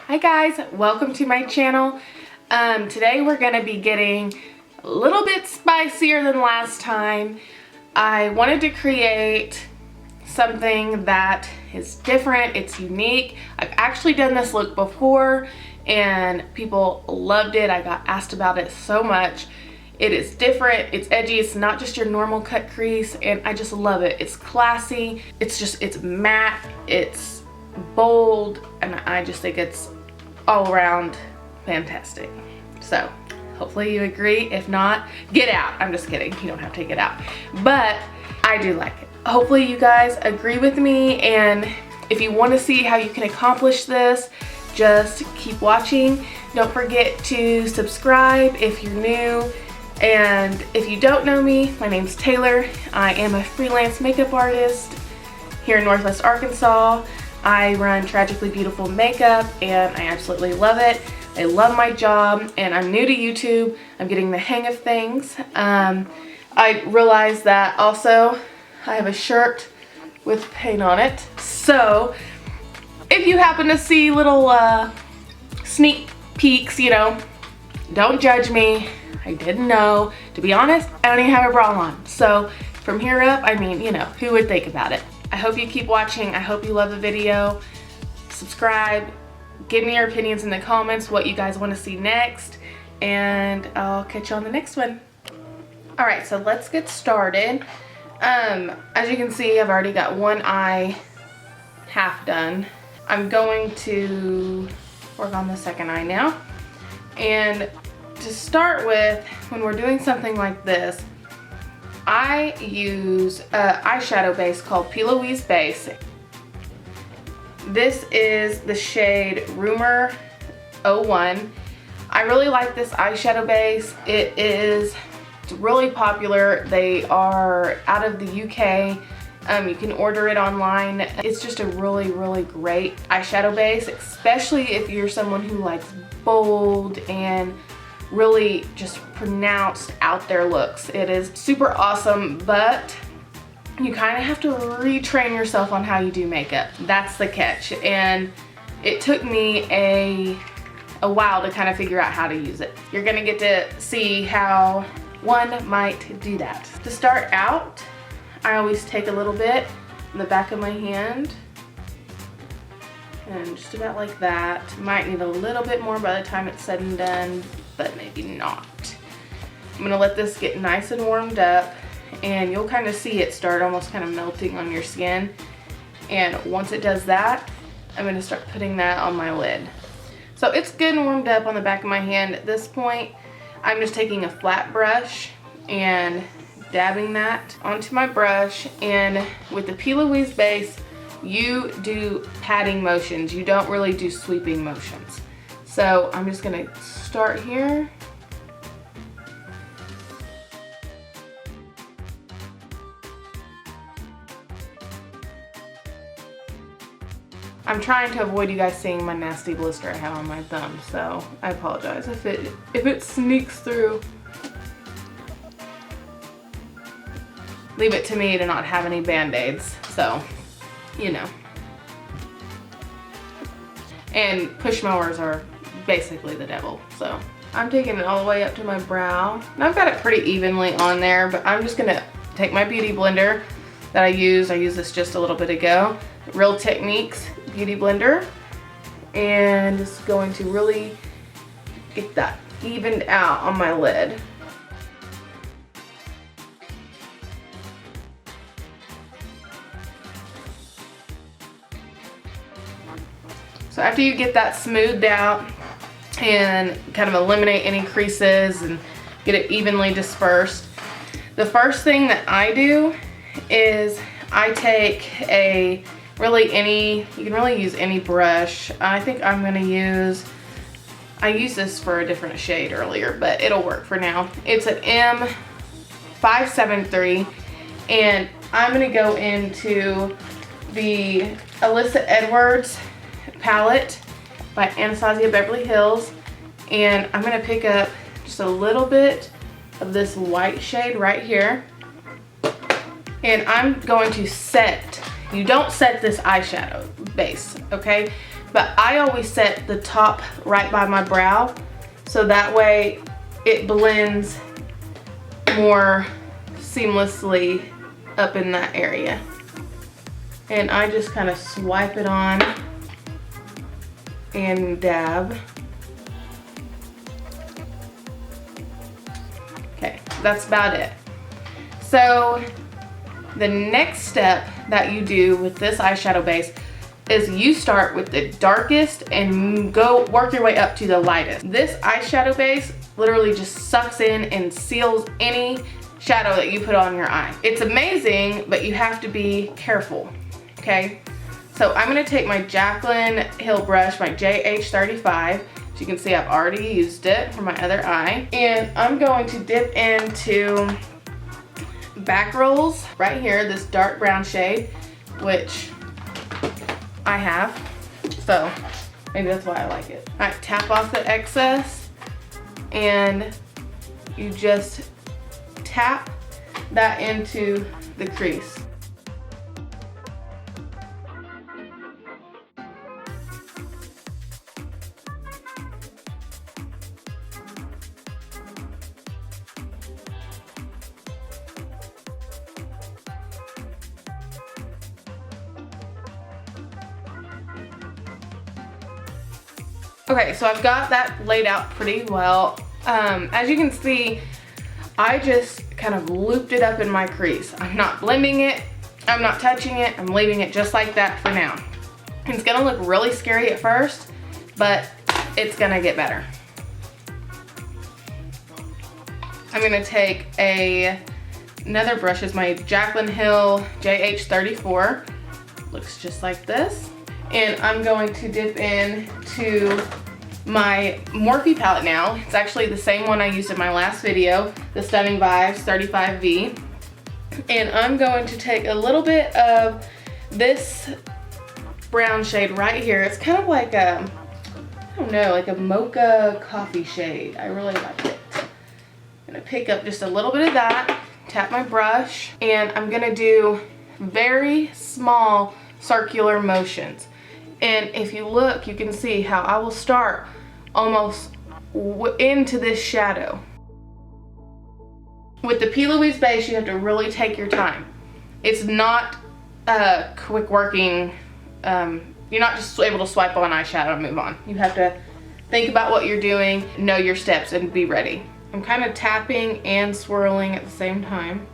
Hi guys, welcome to my channel. Today we're gonna be getting a little bit spicier than last time. I wanted to create something that is different, it's unique. I've actually done this look before and people loved it. I got asked about it so much. It is different, it's edgy, it's not just your normal cut crease, and I just love it. It's classy, it's matte, it's bold, and I just think it's all around fantastic. So hopefully you agree. If not, get out. I'm just kidding, you don't have to get out, but I do like it. Hopefully you guys agree with me, and if you want to see how you can accomplish this, just keep watching. Don't forget to subscribe if you're new. And if you don't know me, my name's Taylor. I am a freelance makeup artist here in Northwest Arkansas. I run Tragically Beautiful Makeup and I absolutely love it. I love my job and I'm new to YouTube. I'm getting the hang of things. I realized that also I have a shirt with paint on it. So if you happen to see little sneak peeks, you know, don't judge me. I didn't know. To be honest, I don't even have a bra on. So from here up, I mean, you know, who would think about it? I hope you keep watching. I hope you love the video. Subscribe. Give me your opinions in the comments, what you guys want to see next. And I'll catch you on the next one. Alright, so let's get started. As you can see, I've already got one eye half done. I'm going to work on the second eye now. And to start with, when we're doing something like this, I use an eyeshadow base called P. Louise Base. This is the shade Rumor 01. I really like this eyeshadow base. It's really popular. They are out of the UK. You can order it online. It's just a really, really great eyeshadow base, especially if you're someone who likes bold and really just pronounced out there looks. It is super awesome, but you kind of have to retrain yourself on how you do makeup. That's the catch, and it took me a while to kind of figure out how to use it. You're gonna get to see how one might do that. To start out, I always take a little bit in the back of my hand and just about like that. Might need a little bit more by the time it's said and done, but maybe not. I'm gonna let this get nice and warmed up, and you'll kind of see it start almost kind of melting on your skin. And once it does that, I'm gonna start putting that on my lid. So it's good and warmed up on the back of my hand. At this point, I'm just taking a flat brush and dabbing that onto my brush. And with the P. Louise base, you do patting motions. You don't really do sweeping motions. So I'm just gonna start here. I'm trying to avoid you guys seeing my nasty blister I have on my thumb, so I apologize if it sneaks through. Leave it to me to not have any band-aids, so you know. And push mowers are basically the devil, so I'm taking it all the way up to my brow. And I've got it pretty evenly on there, but I'm just gonna take my beauty blender that I used this just a little bit ago, Real Techniques beauty blender, and just going to really get that evened out on my lid. So after you get that smoothed out and kind of eliminate any creases and get it evenly dispersed, the first thing that I do is I take you can really use any brush. I think I'm gonna I used this for a different shade earlier, but it'll work for now. It's an M573, and I'm gonna go into the Alyssa Edwards palette by Anastasia Beverly Hills, and I'm gonna pick up just a little bit of this white shade right here, and I'm going to set You don't set this eyeshadow base, okay? but I always set the top right by my brow, so that way it blends more seamlessly up in that area. And I just kind of swipe it on and dab. Okay, that's about it. So the next step that you do with this eyeshadow base is you start with the darkest and go work your way up to the lightest. This eyeshadow base literally just sucks in and seals any shadow that you put on your eye. It's amazing, but you have to be careful, okay? So I'm gonna take my Jaclyn Hill brush, my JH35. As you can see, I've already used it for my other eye. And I'm going to dip into back rolls right here, this dark brown shade, which I have, so maybe that's why I like it. All right, tap off the excess and you just tap that into the crease. Okay, so I've got that laid out pretty well. As you can see, I just kind of looped it up in my crease. I'm not blending it, I'm not touching it, I'm leaving it just like that for now. It's gonna look really scary at first, but it's gonna get better. I'm gonna take another brush, is my Jaclyn Hill JH34. Looks just like this. And I'm going to dip into my Morphe palette now. It's actually the same one I used in my last video, the Stunning Vibes 35V. And I'm going to take a little bit of this brown shade right here. It's kind of like a, I don't know, like a mocha coffee shade. I really like it. I'm gonna pick up just a little bit of that, tap my brush, and I'm gonna do very small circular motions. And if you look, you can see how I will start almost into this shadow. With the P. Louise base, you have to really take your time. It's not quick working, you're not just able to swipe on eyeshadow and move on. You have to think about what you're doing, know your steps, and be ready. I'm kind of tapping and swirling at the same time.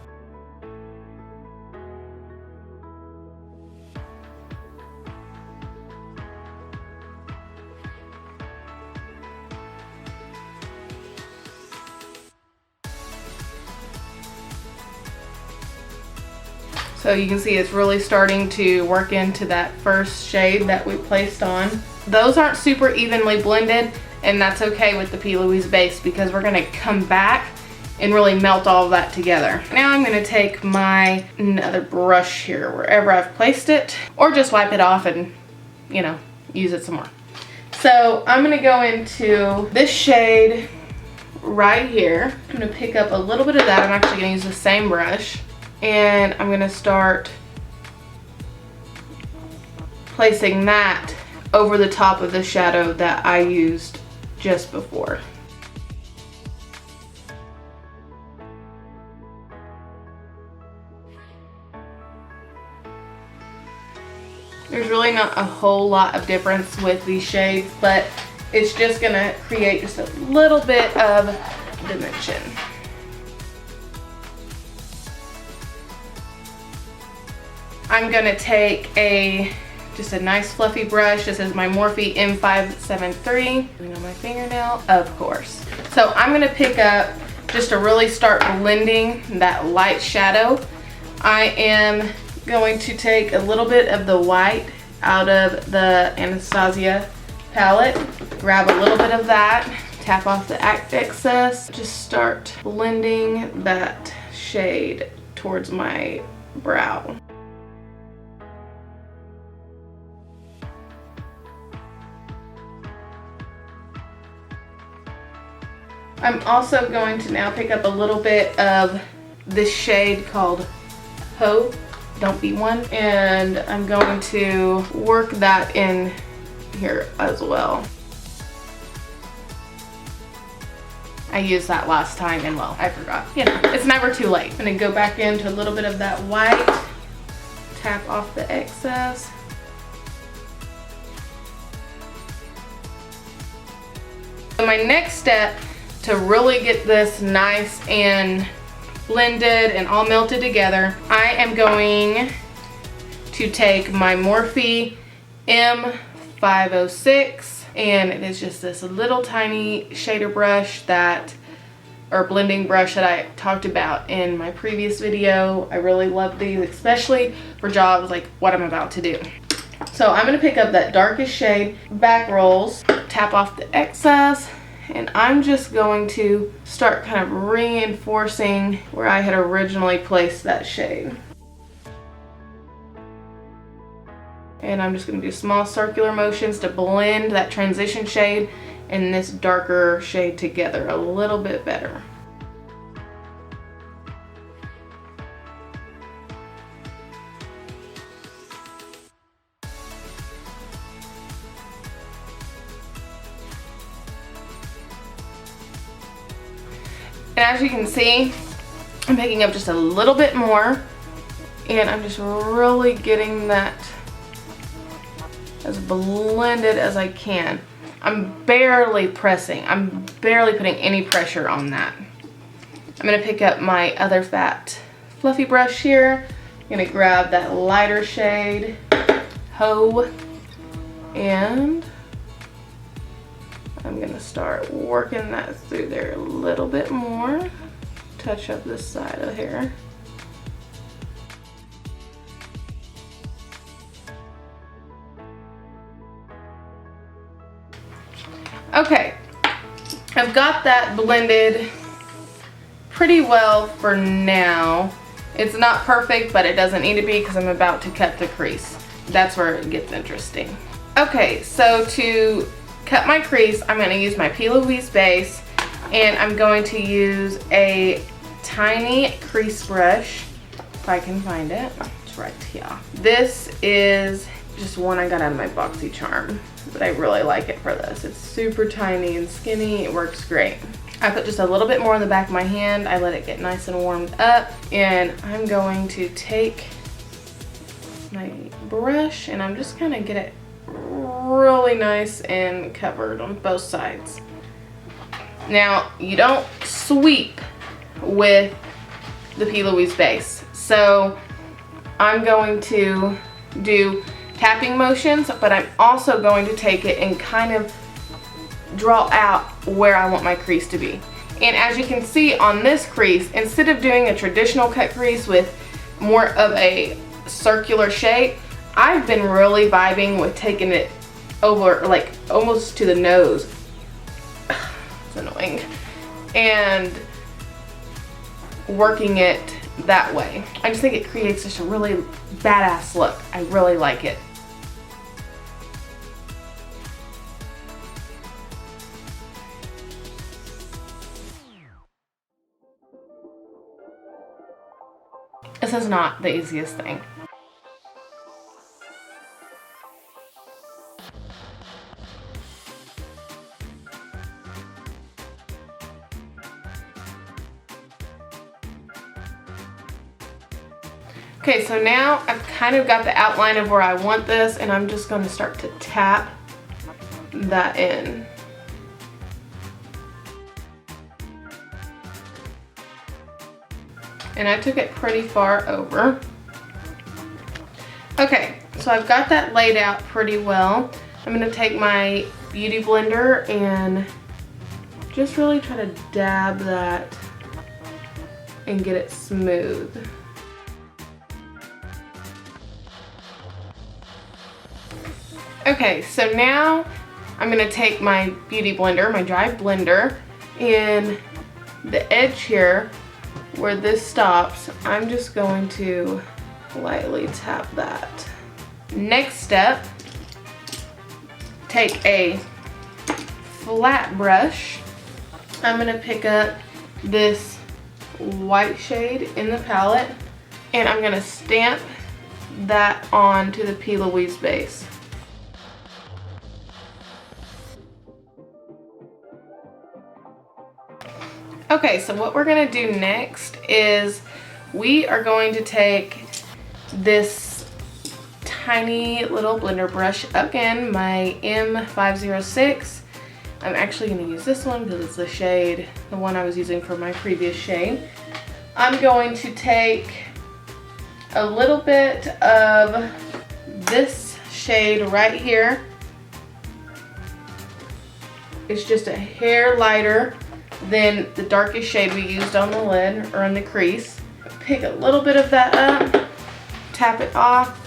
So you can see it's really starting to work into that first shade that we placed on. Those aren't super evenly blended, and that's okay with the P. Louise base because we're gonna come back and really melt all of that together. Now I'm gonna take my another brush here wherever I've placed it, or just wipe it off and, you know, use it some more. So I'm gonna go into this shade right here. I'm gonna pick up a little bit of that. I'm actually gonna use the same brush. And I'm gonna start placing that over the top of the shadow that I used just before. There's really not a whole lot of difference with these shades, but it's just gonna create just a little bit of dimension. I'm gonna take just a nice fluffy brush. This is my Morphe M573. Putting on my fingernail, of course. So I'm gonna pick up, just to really start blending that light shadow, I am going to take a little bit of the white out of the Anastasia palette, grab a little bit of that, tap off the excess, just start blending that shade towards my brow. I'm also going to now pick up a little bit of this shade called Ho, Don't Be One, and I'm going to work that in here as well. I used that last time and well, I forgot. You know, it's never too late. I'm gonna go back into a little bit of that white, tap off the excess. So my next step to really get this nice and blended and all melted together, I am going to take my Morphe M506, and it is just this little tiny shader brush that, or blending brush that I talked about in my previous video. I really love these, especially for jobs like what I'm about to do. So I'm gonna pick up that darkest shade, back rolls, tap off the excess, and I'm just going to start kind of reinforcing where I had originally placed that shade. And I'm just going to do small circular motions to blend that transition shade and this darker shade together a little bit better. And as you can see, I'm picking up just a little bit more, and I'm just really getting that as blended as I can. I'm barely pressing. I'm barely putting any pressure on that. I'm gonna pick up my other fat fluffy brush here. I'm gonna grab that lighter shade, Ho, and I'm gonna start working that through there a little bit more. Touch up this side of here. Okay, I've got that blended pretty well for now. It's not perfect, but it doesn't need to be because I'm about to cut the crease. That's where it gets interesting. Okay, so to cut my crease, I'm going to use my P. Louise base, and I'm going to use a tiny crease brush, if I can find it. It's right here. This is just one I got out of my BoxyCharm, but I really like it for this. It's super tiny and skinny. It works great. I put just a little bit more on the back of my hand. I let it get nice and warmed up, and I'm going to take my brush and I'm just gonna get it really nice and covered on both sides. Now, you don't sweep with the P. Louise base, so I'm going to do tapping motions, but I'm also going to take it and kind of draw out where I want my crease to be. And as you can see on this crease, instead of doing a traditional cut crease with more of a circular shape, I've been really vibing with taking it over, like almost to the nose. It's annoying. And working it that way. I just think it creates such a really badass look. I really like it. This is not the easiest thing. Okay, so now I've kind of got the outline of where I want this, and I'm just going to start to tap that in. And I took it pretty far over. Okay, so I've got that laid out pretty well. I'm going to take my Beauty Blender and just really try to dab that and get it smooth. Okay, so now I'm going to take my Beauty Blender, my dry blender, and the edge here where this stops, I'm just going to lightly tap that. Next step, take a flat brush. I'm going to pick up this white shade in the palette, and I'm going to stamp that onto the P. Louise base. Okay, so what we're gonna do next is we are going to take this tiny little blender brush, again, my M506. I'm actually gonna use this one because it's the shade, the one I was using for my previous shade. I'm going to take a little bit of this shade right here. It's just a hair lighter than the darkest shade we used on the lid or on the crease. Pick a little bit of that up, tap it off,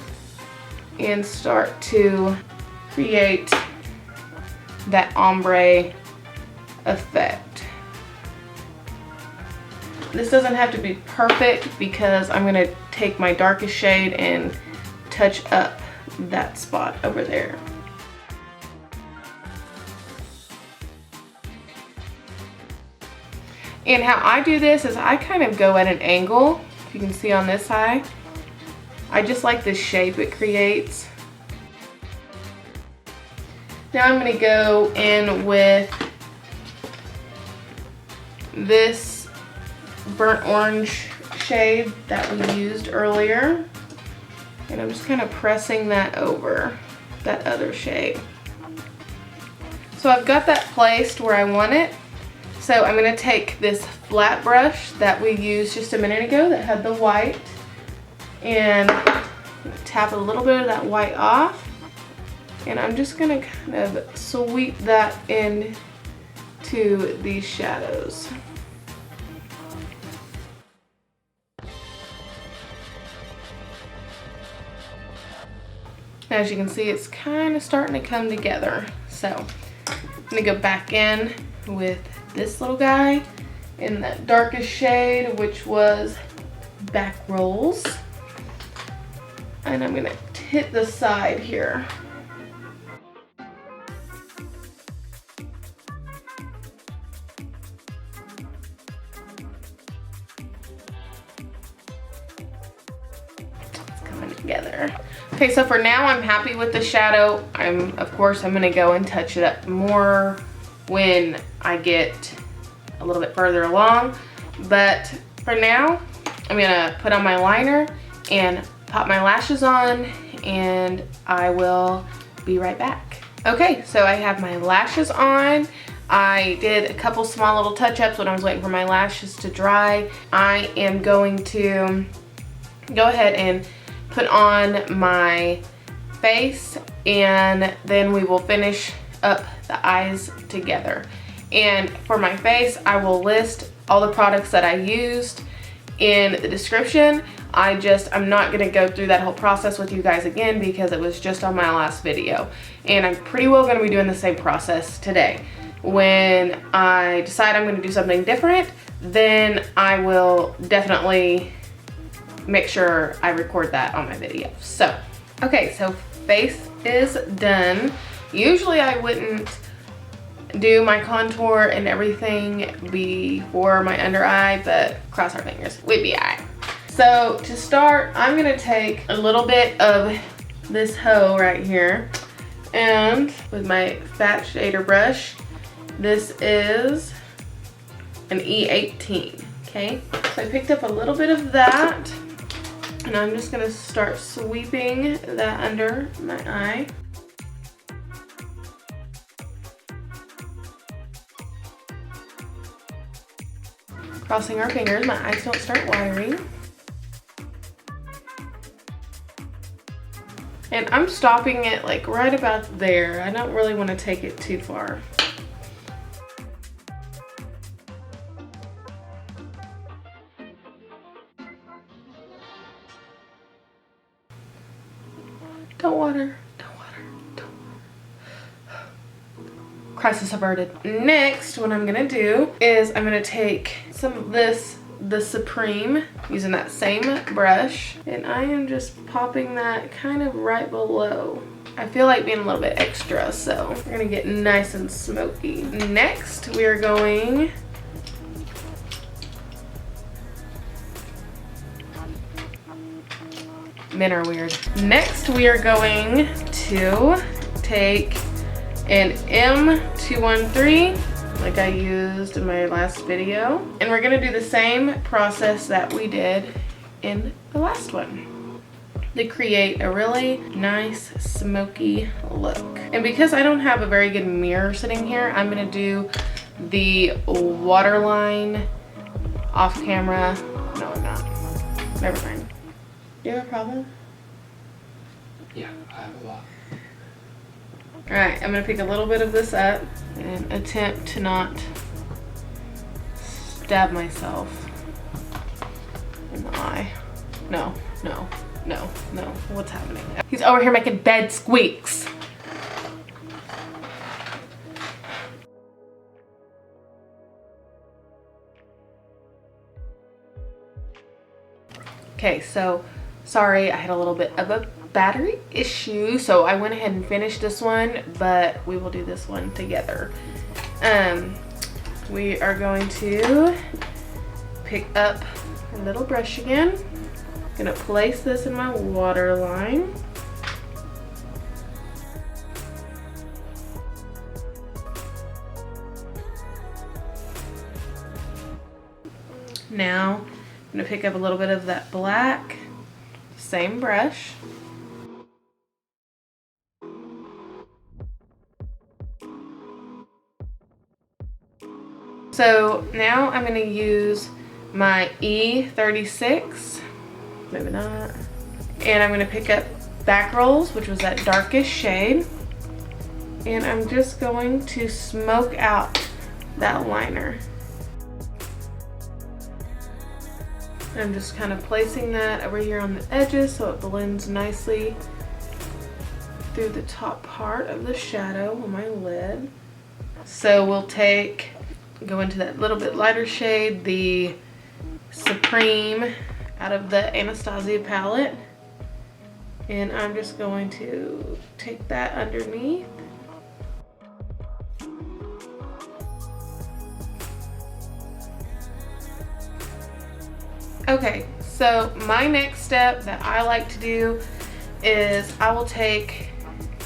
and start to create that ombre effect. This doesn't have to be perfect because I'm gonna take my darkest shade and touch up that spot over there. And how I do this is I kind of go at an angle. If you can see on this side, I just like the shape it creates. Now I'm going to go in with this burnt orange shade that we used earlier. And I'm just kind of pressing that over that other shade. So I've got that placed where I want it. So I'm going to take this flat brush that we used just a minute ago that had the white and tap a little bit of that white off. And I'm just going to kind of sweep that in to these shadows. As you can see, it's kind of starting to come together. So I'm going to go back in with this little guy in that darkest shade, which was Back Rolls. And I'm gonna hit the side here. It's coming together. Okay, so for now I'm happy with the shadow. Of course I'm gonna go and touch it up more when I get a little bit further along, but for now I'm gonna put on my liner and pop my lashes on, and I will be right back. Okay, so I have my lashes on. I did a couple small little touch-ups when I was waiting for my lashes to dry. I am going to go ahead and put on my face, and then we will finish up the eyes together. And for my face, I will list all the products that I used in the description. I'm not gonna go through that whole process with you guys again because it was just on my last video. And I'm pretty well gonna be doing the same process today. When I decide I'm gonna do something different, then I will definitely make sure I record that on my video. So, okay, so face is done. Usually I wouldn't do my contour and everything before my under eye, but cross our fingers, we'd be alright. So to start, I'm gonna take a little bit of this hoe right here, and with my fat shader brush, this is an E18, okay? So I picked up a little bit of that, and I'm just gonna start sweeping that under my eye. Crossing our fingers, my eyes don't start watering. And I'm stopping it like right about there. I don't really want to take it too far. Don't water, don't water, don't water. Crisis averted. Next, what I'm gonna do is I'm gonna take some of this, the Supreme, using that same brush, and I am just popping that kind of right below. I feel like being a little bit extra, so we're gonna get nice and smoky. Next, we are going men are weird. Next, we are going to take an M213 like I used in my last video. And we're gonna do the same process that we did in the last one to create a really nice smoky look. And because I don't have a very good mirror sitting here, I'm gonna do the waterline off camera. No, I'm not. Never mind. Do you have a problem? Yeah, I have a lot. Alright, I'm gonna pick a little bit of this up and attempt to not stab myself in the eye. No, no, no, no. What's happening? He's over here making bed squeaks. Okay, so sorry, I had a little bit of a battery issue, so I went ahead and finished this one, but we will do this one together. We are going to pick up a little brush again. I'm gonna place this in my waterline. Now I'm gonna pick up a little bit of that black, same brush. So now I'm gonna use my E36, maybe not, and I'm gonna pick up Back Rolls, which was that darkest shade, and I'm just going to smoke out that liner. I'm just kind of placing that over here on the edges so it blends nicely through the top part of the shadow on my lid. So we'll go into that little bit lighter shade, the Supreme out of the Anastasia palette. And I'm just going to take that underneath. Okay, so my next step that I like to do is I will take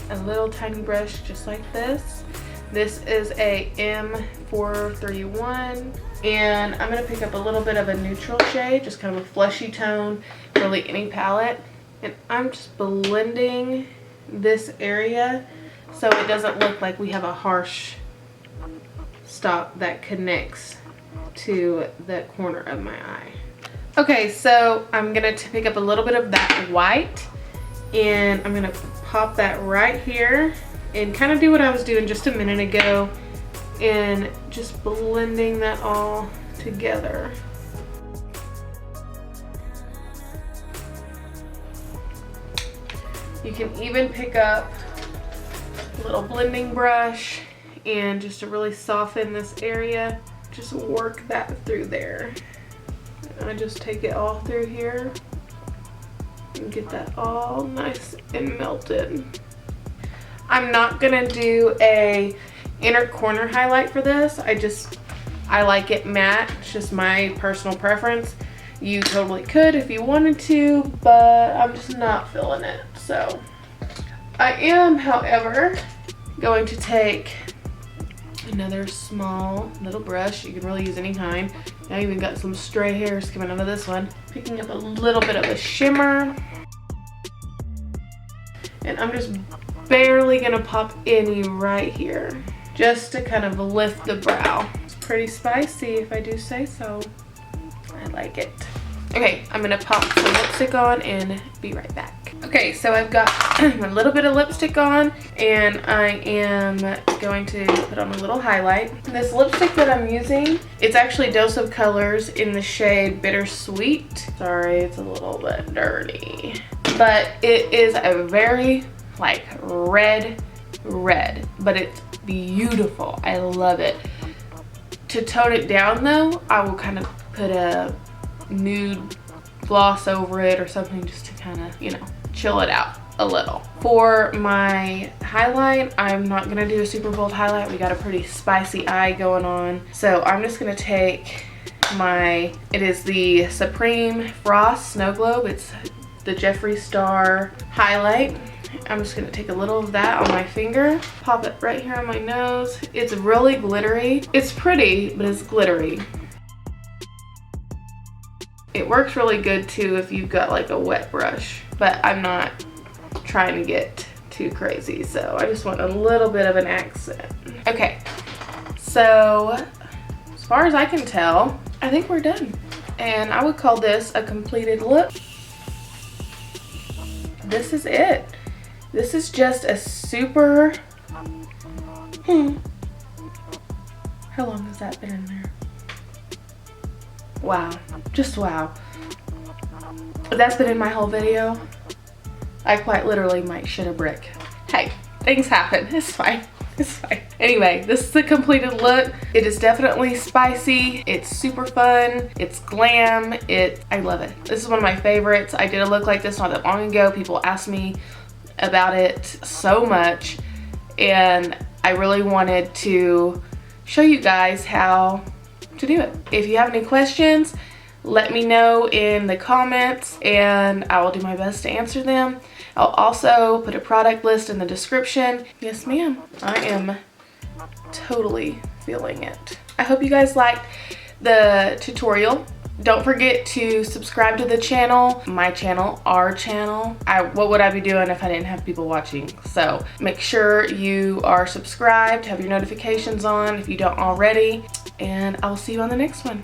a little tiny brush just like this. This is a M431, and I'm gonna pick up a little bit of a neutral shade, just kind of a fleshy tone, really any palette. And I'm just blending this area so it doesn't look like we have a harsh stop that connects to the corner of my eye. Okay, so I'm gonna pick up a little bit of that white and I'm gonna pop that right here and kind of do what I was doing just a minute ago and just blending that all together. You can even pick up a little blending brush and just to really soften this area, just work that through there. I just take it all through here and get that all nice and melted. I'm not gonna do a inner corner highlight for this. I like it matte. It's just my personal preference. You totally could if you wanted to, but I'm just not feeling it. So I am, however, going to take another small little brush. You can really use any kind. I even got some stray hairs coming out of this one. Picking up a little bit of a shimmer. And I'm just barely gonna pop any right here, just to kind of lift the brow. It's pretty spicy if I do say so. I like it. Okay, I'm gonna pop some lipstick on and be right back. Okay, so I've got a little bit of lipstick on and I am going to put on a little highlight. This lipstick that I'm using, it's actually Dose of Colors in the shade Bittersweet. Sorry, it's a little bit dirty. But it is a very like red, but it's beautiful. I love it. To tone it down though, I will kind of put a nude gloss over it or something just to kind of, you know, chill it out a little. For my highlight, I'm not gonna do a super bold highlight. We got a pretty spicy eye going on. So I'm just gonna take it is the Supreme Frost Snow Globe. It's the Jeffree Star highlight. I'm just gonna take a little of that on my finger, pop it right here on my nose. It's really glittery. It's pretty, but it's glittery. It works really good too if you've got like a wet brush, but I'm not trying to get too crazy, so I just want a little bit of an accent. Okay, so as far as I can tell, I think we're done. And I would call this a completed look. This is it. This is just a super, how long has that been in there? Wow, just wow. If that's been in my whole video, I quite literally might shit a brick. Hey, things happen, it's fine. It's fine. Anyway, this is the completed look. It is definitely spicy. It's super fun. It's glam. I love it. This is one of my favorites. I did a look like this not that long ago. People asked me about it so much, and I really wanted to show you guys how to do it. If you have any questions, let me know in the comments and I will do my best to answer them. I'll also put a product list in the description. Yes, ma'am. I am totally feeling it. I hope you guys liked the tutorial. Don't forget to subscribe to the channel, my channel, our channel. What would I be doing if I didn't have people watching? So make sure you are subscribed, have your notifications on if you don't already, and I'll see you on the next one.